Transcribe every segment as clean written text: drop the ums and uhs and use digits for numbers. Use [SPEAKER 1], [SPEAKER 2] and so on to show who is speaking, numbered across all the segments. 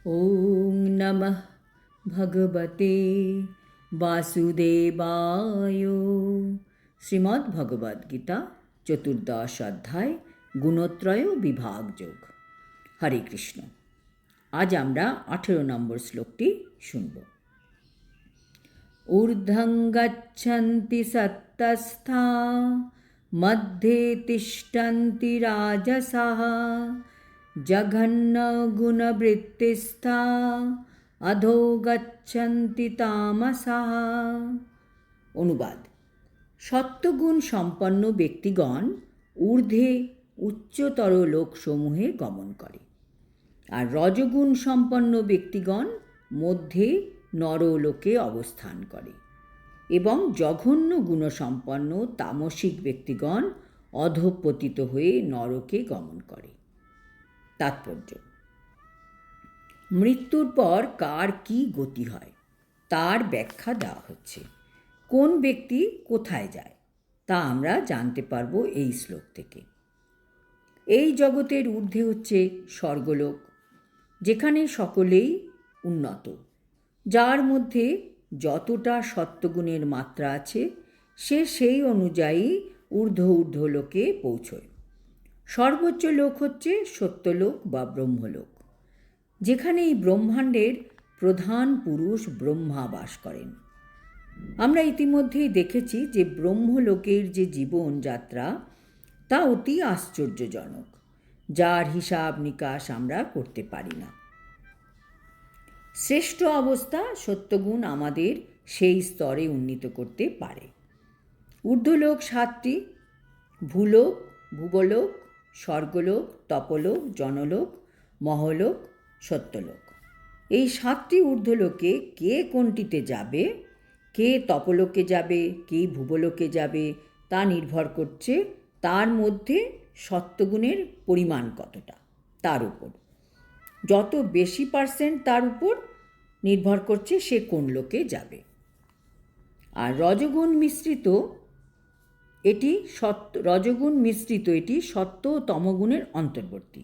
[SPEAKER 1] ওং নমঃ ভগবতে বাসুদেবায়। শ্রীমদ্ ভগবদ্গীতা চতুর্দশ অধ্যায় গুণত্রয় বিভাগ যোগ। হরে কৃষ্ণ। আজ আমরা 18 নম্বর শ্লোকটি শুনব। ঊর্ধ্বং গচ্ছন্তি সত্তস্থা মধ্যে তিষ্ঠন্তি রাজসাঃ জঘন্য গুণবৃত্তিস্থা অধো গচ্ছন্তি তামসাঃ। অনুবাদ: সত্ত্বগুণ সম্পন্ন ব্যক্তিগণ ঊর্ধ্বে উচ্চতর লোকসমূহে গমন করে, আর রজগুণ সম্পন্ন ব্যক্তিগণ মধ্যে নরলোকে অবস্থান করে, এবং জঘন্য গুণসম্পন্ন তামসিক ব্যক্তিগণ অধঃপতিত হয়ে নরকে গমন করে। তাৎপর্য: মৃত্যুর পর কার কি গতি হয় তার ব্যাখ্যা দেওয়া হচ্ছে। কোন ব্যক্তি কোথায় যায় তা আমরা জানতে পারব এই শ্লোক থেকে। এই জগতের ঊর্ধ্বে হচ্ছে স্বর্গলোক, যেখানে সকলেই উন্নত, যার মধ্যে যতটা সত্ত্বগুণের মাত্রা আছে সে সেই অনুযায়ী ঊর্ধ্ব লোকে পৌঁছয়। সর্বোচ্চ লোক হচ্ছে সত্যলোক বা ব্রহ্মলোক, যেখানে এই ব্রহ্মাণ্ডের প্রধান পুরুষ ব্রহ্মা বাস করেন। আমরা ইতিমধ্যেই দেখেছি যে ব্রহ্মলোকের যে জীবনযাত্রা তা অতি আশ্চর্যজনক, যার হিসাব নিকাশ আমরা করতে পারি না। শ্রেষ্ঠ অবস্থা সত্যগুণ আমাদের সেই স্তরে উন্নীত করতে পারে। ঊর্ধ্বলোক 7টি: ভূলোক, ভুবলোক, স্বর্গলোক, তপলোক, জনলোক, মহলোক, সত্যলোক। এই 7টি ঊর্ধ্বলোকে কে কোনটিতে যাবে, কে তপলোকে যাবে, কে ভুবলোকে যাবে, তা নির্ভর করছে তার মধ্যে সত্ত্বগুণের পরিমাণ কতটা তার উপর। যত বেশি পার্সেন্ট তার উপর নির্ভর করছে সে কোন লোকে যাবে। আর রজগুণ মিশ্রিত এটি সত্ত্ব ও তমগুণের অন্তর্বর্তী।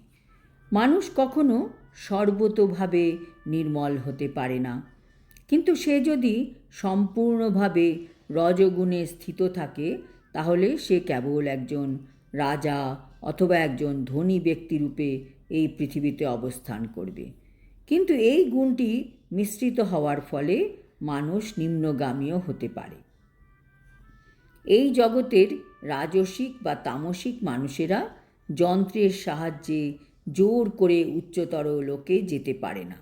[SPEAKER 1] মানুষ কখনো সর্বতোভাবে নির্মল হতে পারে না, কিন্তু সে যদি সম্পূর্ণভাবে রজগুণে স্থিত থাকে তাহলে সে কেবল একজন রাজা অথবা একজন ধনী ব্যক্তিরূপে এই পৃথিবীতে অবস্থান করবে। কিন্তু এই গুণটি মিশ্রিত হওয়ার ফলে মানুষ নিম্নগামীও হতে পারে। এই জগতের রাজসিক বা তামসিক মানুষেরা যন্ত্রের সাহায্যে জোর করে উচ্চতর লোকে যেতে পারে না।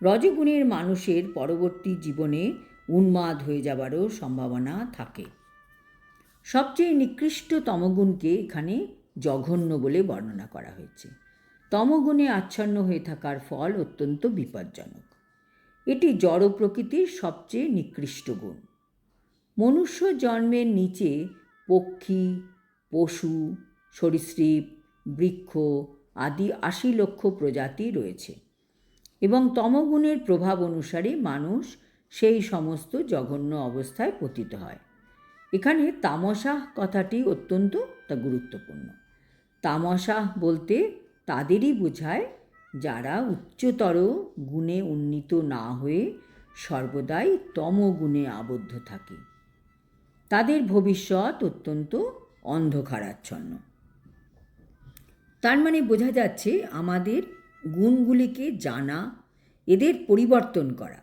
[SPEAKER 1] রজগুণের মানুষের পরবর্তী জীবনে উন্মাদ হয়ে যাবারও সম্ভাবনা থাকে। সবচেয়ে নিকৃষ্ট তমগুণকে এখানে জঘন্য বলে বর্ণনা করা হয়েছে। তমগুণে আচ্ছন্ন হয়ে থাকার ফল অত্যন্ত বিপজ্জনক। এটি জড় প্রকৃতির সবচেয়ে নিকৃষ্ট গুণ। মনুষ্য জন্মের নিচে পক্ষী, পশু, সরীসৃপ, বৃক্ষ আদি 80 লক্ষ প্রজাতি রয়েছে, এবং তমগুণের প্রভাব অনুসারে মানুষ সেই সমস্ত জঘন্য অবস্থায় পতিত হয়। এখানে তামসাহ কথাটি অত্যন্ত গুরুত্বপূর্ণ। তামসাহ বলতে তাদেরই বোঝায় যারা উচ্চতর গুণে উন্নীত না হয়ে সর্বদাই তমগুণে আবদ্ধ থাকে। তাদের ভবিষ্যৎ অত্যন্ত অন্ধকারাচ্ছন্ন। তার মানে বোঝা যাচ্ছে আমাদের গুণগুলিকে জানা, এদের পরিবর্তন করা,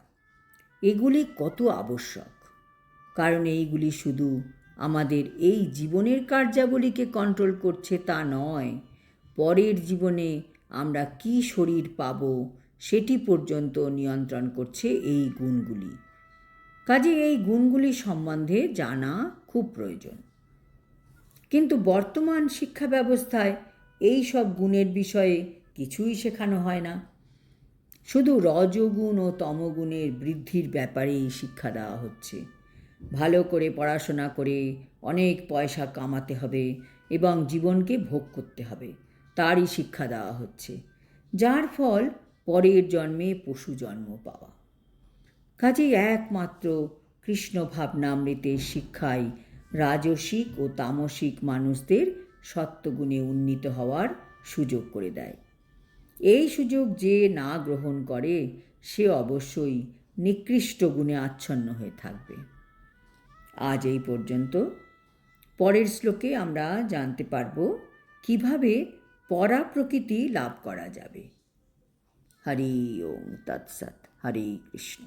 [SPEAKER 1] এগুলি কত আবশ্যক। কারণ এইগুলি শুধু আমাদের এই জীবনের কার্যাবলীকে কন্ট্রোল করছে তা নয়, পরের জীবনে আমরা কি শরীর পাব সেটি পর্যন্ত নিয়ন্ত্রণ করছে এই গুণগুলি। কাজে এই গুণগুলি সম্বন্ধে জানা খুব প্রয়োজন। কিন্তু বর্তমান শিক্ষা ব্যবস্থায় এই সব গুণের বিষয়ে কিছুই শেখানো হয় না। শুধু রজগুণ ও তমগুণের বৃদ্ধির ব্যাপারেই শিক্ষা দেওয়া হচ্ছে। ভালো করে পড়াশোনা করে অনেক পয়সা কামাতে হবে এবং জীবনকে ভোগ করতে হবে, তারই শিক্ষা দেওয়া হচ্ছে, যার ফল পরের জন্মে পশু জন্ম পাওয়া। কাজেই একমাত্র কৃষ্ণ ভাবনামৃতের শিক্ষাই রাজসিক ও তামসিক মানুষদের সত্ত্বগুণে উন্নীত হওয়ার সুযোগ করে দেয়। এই সুযোগ যে না গ্রহণ করে সে অবশ্যই নিকৃষ্ট গুণে আচ্ছন্ন হয়ে থাকবে। আজ এই পর্যন্ত। পরের শ্লোকে আমরা জানতে পারব কিভাবে পরাপ্রকৃতি লাভ করা যাবে। হরি ওম তৎসৎ। হরে কৃষ্ণ।